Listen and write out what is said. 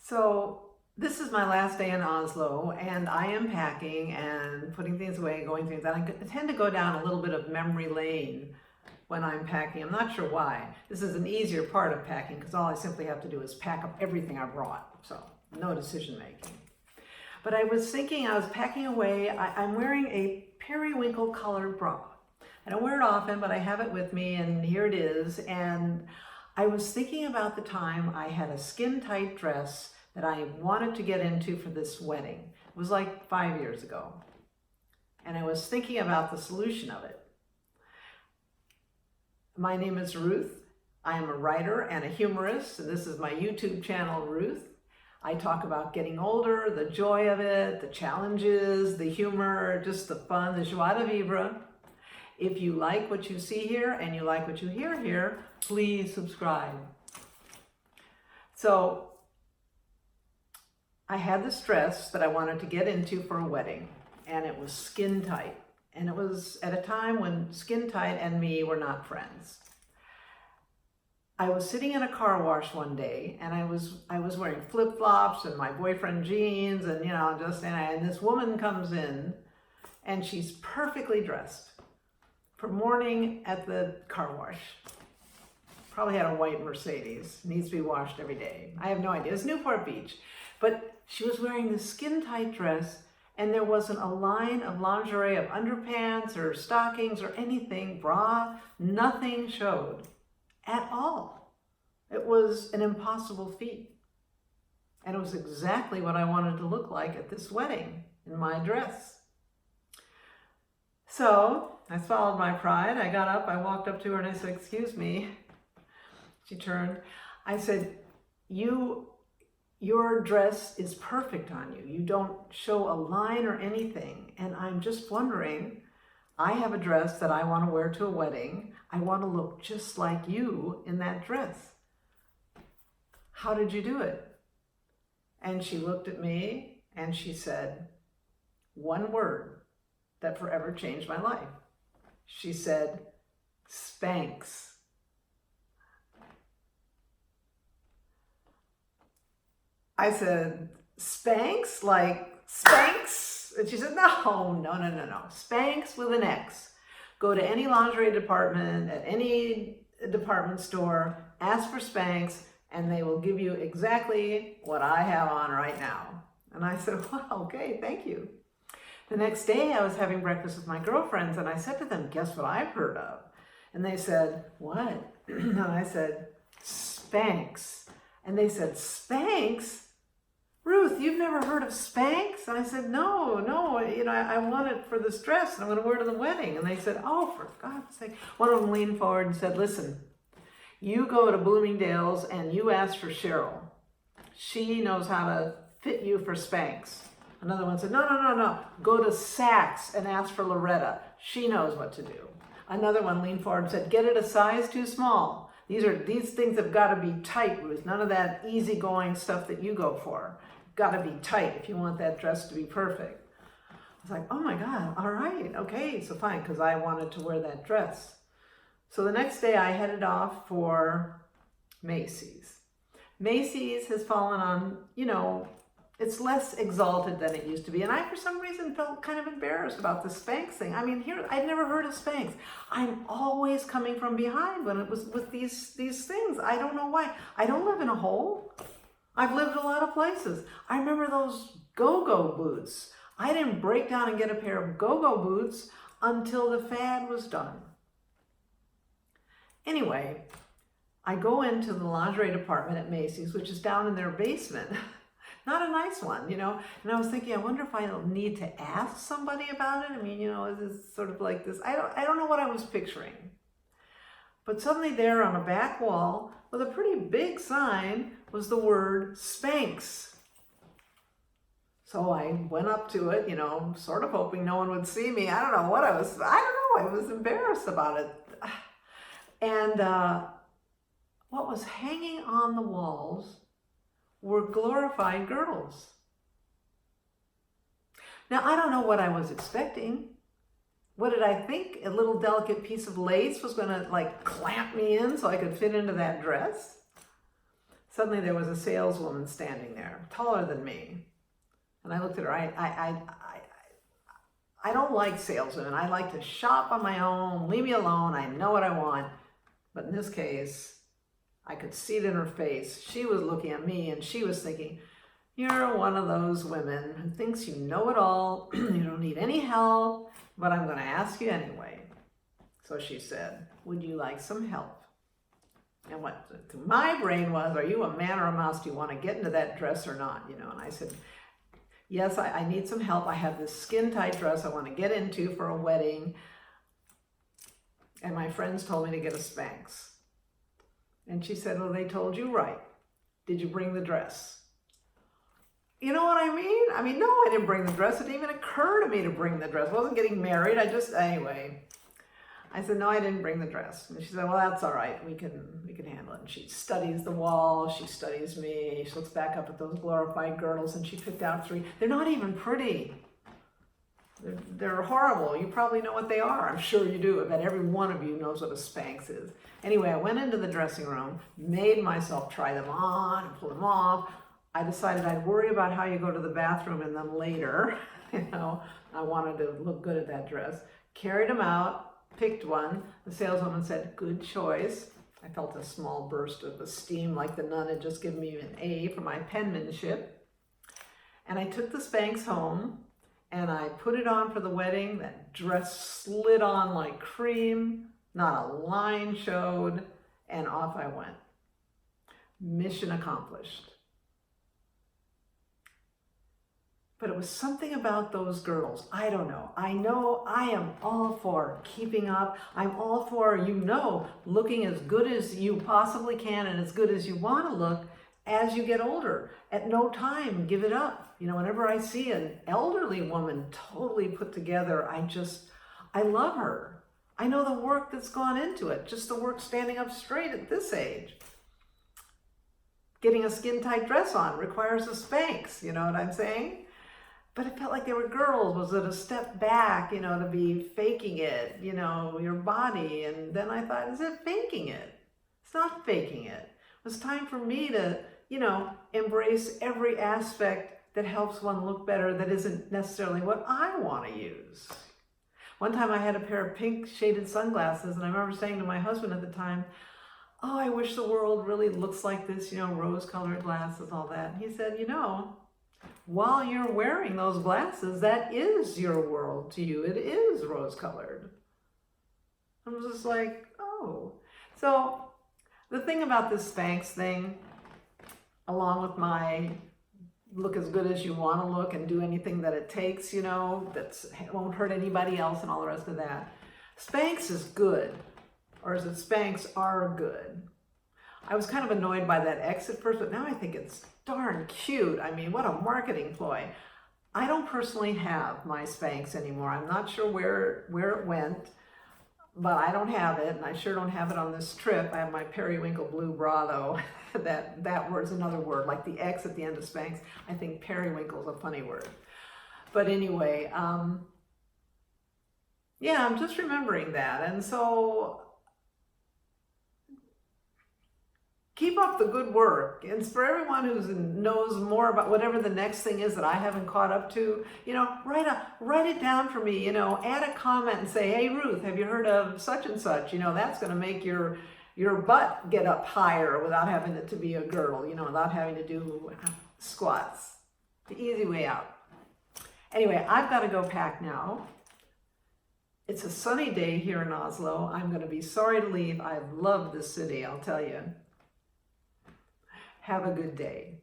So this is my last day in Oslo, and I am packing and putting things away, going things. And I tend to go down a little bit of memory lane when I'm packing. I'm not sure why. This is an easier part of packing because all I simply have to do is pack up everything I brought. So no decision making. But I was thinking, I was packing away. I'm wearing a periwinkle colored bra. I don't wear it often, but I have it with me, and here it is. And I was thinking about the time I had a skin-tight dress that I wanted to get into for this wedding. It was like 5 years ago. And I was thinking about the solution of it. My name is Ruth. I am a writer and a humorist, and this is my YouTube channel, Ruth. I talk about getting older, the joy of it, the challenges, the humor, just the fun, the joie de vivre. If you like what you see here and you like what you hear here, please subscribe. So I had this dress that I wanted to get into for a wedding, and it was skin tight. And it was at a time when skin tight and me were not friends. I was sitting in a car wash one day, and I was wearing flip-flops and my boyfriend jeans, and and this woman comes in, and she's perfectly dressed for morning at the car wash. Probably had a white Mercedes, needs to be washed every day. I have no idea. It's Newport Beach. But she was wearing this skin-tight dress, and there wasn't a line of lingerie, of underpants or stockings or anything, bra, nothing showed at all. It was an impossible feat. And it was exactly what I wanted to look like at this wedding in my dress. So I swallowed my pride. I got up, I walked up to her and I said, "Excuse me." She turned. I said, your dress is perfect on you. You don't show a line or anything. And I'm just wondering, I have a dress that I want to wear to a wedding. I want to look just like you in that dress. How did you do it? And she looked at me and she said, one word that forever changed my life. She said, Spanx. I said, Spanx? Like Spanx? And she said, no. Spanx with an X. Go to any lingerie department at any department store, ask for Spanx, and they will give you exactly what I have on right now. And I said, well, okay, thank you. The next day I was having breakfast with my girlfriends, and I said to them, guess what I've heard of? And they said, what? And I said, Spanx. And they said, Spanx? Ruth, you've never heard of Spanx? And I said, no, I want it for this dress, and I'm going to wear it to the wedding. And they said, oh, for God's sake. One of them leaned forward and said, listen, you go to Bloomingdale's and you ask for Cheryl. She knows how to fit you for Spanx. Another one said, no. Go to Saks and ask for Loretta. She knows what to do. Another one leaned forward and said, get it a size too small. These things have got to be tight, Ruth. None of that easygoing stuff that you go for. Got to be tight if you want that dress to be perfect. I was like, oh my God, all right, okay, so fine, because I wanted to wear that dress. So the next day I headed off for Macy's. Macy's has fallen on, it's less exalted than it used to be. And I, for some reason, felt kind of embarrassed about the Spanx thing. I mean, I'd never heard of Spanx. I'm always coming from behind when it was with these things. I don't know why. I don't live in a hole. I've lived a lot of places. I remember those go-go boots. I didn't break down and get a pair of go-go boots until the fad was done. Anyway, I go into the lingerie department at Macy's, which is down in their basement. Not a nice one, and I was thinking, I wonder if I'll need to ask somebody about it. I mean, it's sort of like this. I don't know what I was picturing. But suddenly there on a back wall with a pretty big sign was the word Spanx. So I went up to it, sort of hoping no one would see me. I was embarrassed about it. And what was hanging on the walls were glorified girdles. Now, I don't know what I was expecting. What did I think? A little delicate piece of lace was going to clamp me in so I could fit into that dress? Suddenly there was a saleswoman standing there, taller than me. And I looked at her. I don't like saleswomen. I like to shop on my own, leave me alone. I know what I want. But in this case, I could see it in her face. She was looking at me and she was thinking, you're one of those women who thinks you know it all. You don't need any help, but I'm going to ask you anyway. So she said, would you like some help? And what to my brain was, are you a man or a mouse? Do you want to get into that dress or not? You know, and I said, yes, I need some help. I have this skin-tight dress I want to get into for a wedding. And my friends told me to get a Spanx. And she said, well, they told you right. Did you bring the dress? You know what I mean? I mean, no, I didn't bring the dress. It didn't even occur to me to bring the dress. I wasn't getting married. Anyway. I said, no, I didn't bring the dress. And she said, well, that's all right. We can handle it. And she studies the wall. She studies me. She looks back up at those glorified girdles and she picked out 3. They're not even pretty. They're horrible. You probably know what they are. I'm sure you do. I bet every one of you knows what a Spanx is. Anyway, I went into the dressing room, made myself try them on and pull them off. I decided I'd worry about how you go to the bathroom and then later, you know, I wanted to look good at that dress. Carried them out. Picked one. The saleswoman said, good choice. I felt a small burst of esteem, like the nun had just given me an A for my penmanship. And I took the Spanx home and I put it on for the wedding. That dress slid on like cream, not a line showed, and off I went. Mission accomplished. But it was something about those girdles. I don't know. I know I am all for keeping up. I'm all for, you know, looking as good as you possibly can and as good as you want to look as you get older. At no time, give it up. You know, whenever I see an elderly woman totally put together, I love her. I know the work that's gone into it, just the work standing up straight at this age. Getting a skin-tight dress on requires a Spanx, you know what I'm saying? But it felt like they were girls. Was it a step back, you know, to be faking it, you know, your body? And then I thought, is it faking it? It's not faking it. It was time for me to, you know, embrace every aspect that helps one look better that isn't necessarily what I want to use. One time I had a pair of pink shaded sunglasses and I remember saying to my husband at the time, oh, I wish the world really looks like this, you know, rose-colored glasses, all that. And he said, you know, while you're wearing those glasses, that is your world to you. It is rose-colored. I was just like, oh. So the thing about this Spanx thing, along with my look as good as you want to look and do anything that it takes, you know, that won't hurt anybody else and all the rest of that. Spanx is good, or is it Spanx are good? I was kind of annoyed by that X at first, but now I think it's darn cute. I mean, what a marketing ploy. I don't personally have my Spanx anymore. I'm not sure where it went, but I don't have it, and I sure don't have it on this trip. I have my periwinkle blue bra, though. that word's another word, like the X at the end of Spanx. I think periwinkle's a funny word. But anyway, yeah, I'm just remembering that. And so keep up the good work. And for everyone who knows more about whatever the next thing is that I haven't caught up to, you know, write it down for me, you know, add a comment and say, hey, Ruth, have you heard of such and such? You know, that's going to make your butt get up higher without having it to be a girdle, you know, without having to do squats. The easy way out. Anyway, I've got to go pack now. It's a sunny day here in Oslo. I'm going to be sorry to leave. I love this city, I'll tell you. Have a good day.